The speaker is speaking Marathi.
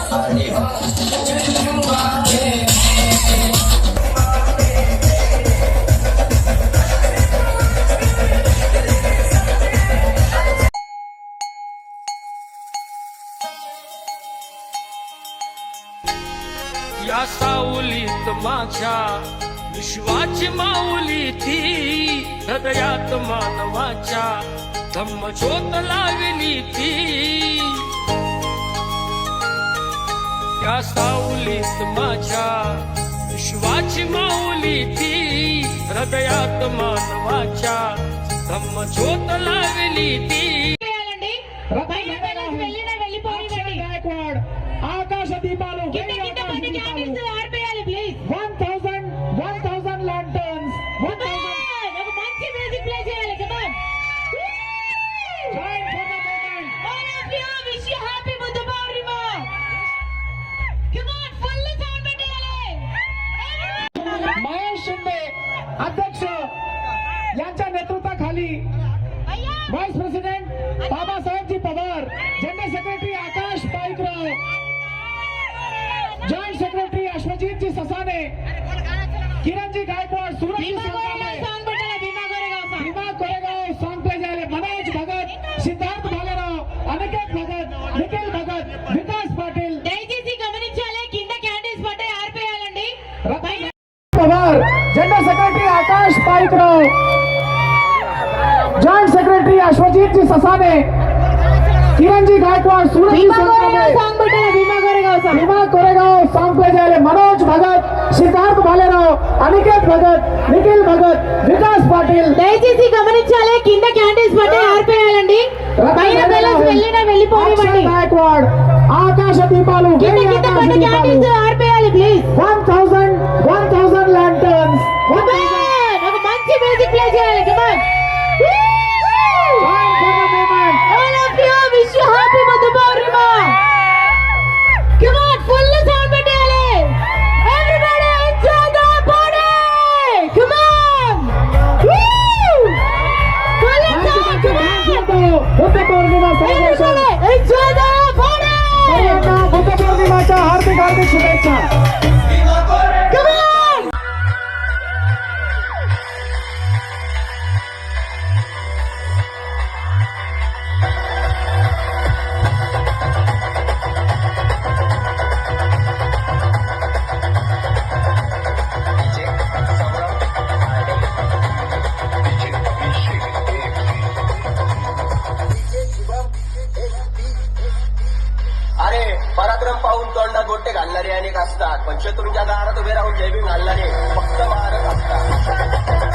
या सावलीत माझ्या विश्वाची माऊली ती, हृदयात मानवाच्या धम्मज्योत लावली ती। या सावलीत माझ्या विश्वाची माऊली ती, हृदयात मानवाच्या धम्मज्योत लावली ती। ఆకాశ దీపాలు 1000 lanterns 1000 ఒక మంచి మ్యూజిక్ ప్లే చేయాలి కదా join for the moment all of you wish you happy Buddha Purnima come on full sound పెట్టాలి महेश शिंदे अध्यक्ष यांच्या नेतृत्वाखाली vice president Babasaheb ji Pawar, general secretary Akash Paikrao, joint secretary Ashwajit ji Sasane, Kiran ji Gaikwad, Suraj ji Sansane, Bhima Koregaon song play झाले, मनोज भगत, सिद्धार्थ भालेराव, अनिकेत भगत, निखिल भगत, विकास पाटील। దయచేసి గమనించాలి కింద క్యాండిల్స్ పట్టే ఆర్పేయాలండి Pawar, general secretary Akash Paikrao, joint secretary Ashwajit ji Sasane, Kiran ji Gaikwad, Suraj ji Sansane, Bhima Koregaon song play झाले, मनोज भगत, सिद्धार्थ भालेराव, अनिकेत भगत, निखिल भगत, विकास पाटील। దయచేసి గమనించాలి కింద క్యాండిల్స్ పట్టే ఆర్పేయాలండి పైన బెలూన్స్ వెళ్ళిపోనివ్వండి गायकवाड आकाश दीपालू కింద పట్టే క్యాండిల్స్ ఆర్పేయాలి ప్లీజ్ 1000 lanterns ఒక మంచి మ్యూజిక్ ప్లే చేయాలి కమాన్ join for the moment all of you wish you happy Buddha Purnima come on full sound పెట్టాలి everybody enjoy the party come on woo full sound come on Buddha Purnima celebration everybody enjoy the party सर्वांना बुद्ध पौर्णिमेच्या हार्दिक शुभेच्छा। come on अरे पराक्रम पाहून तोंडात गोटे घालणारे अनेक असतात, पण शत्रूंच्या दारात उभे राहून जयभीम घालणारे फक्त महारच असतात।